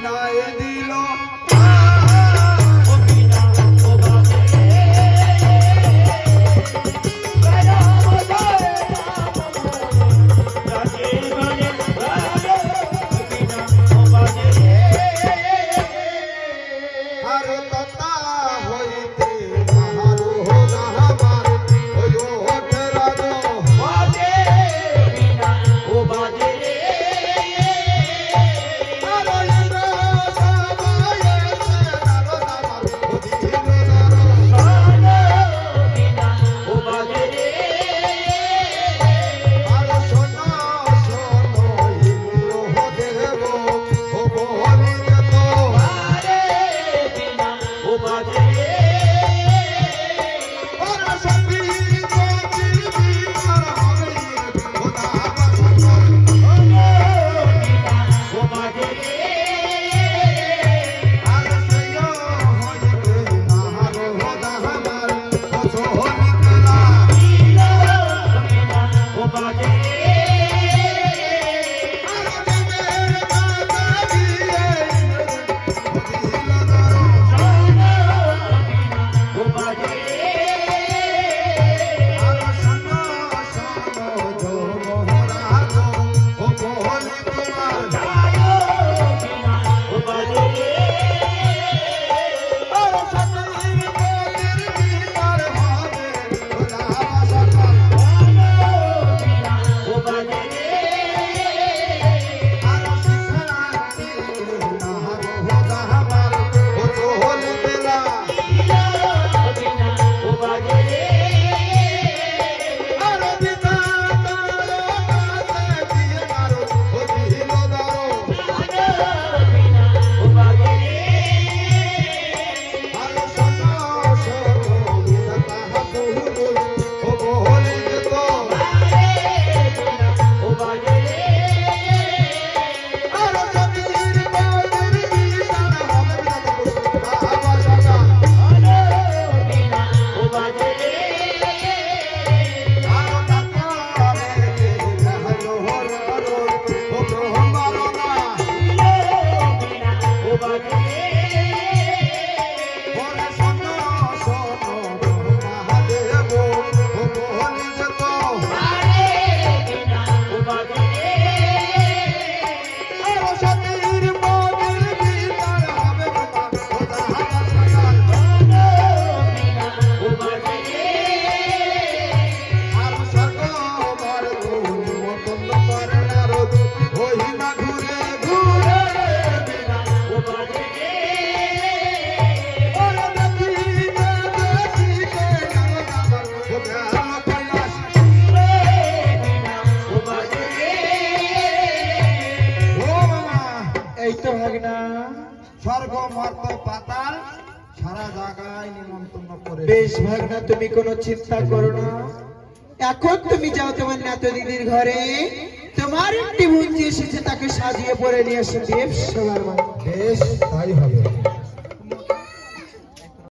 বিনায় দিল স্বর্গ মর্ত পাতাল সারা জায়গায় নিমন্ত্রণ করে। বেশ ভাগনা, তুমি কোনো চিন্তা করো না। এখন তুমি যাও তোমার নাতো দিদির ঘরে, তোমার একটি বোন যে এসেছে তাকে সাজিয়ে পরে নিয়ে এসে দেব সবার। বেশ তাই হবে।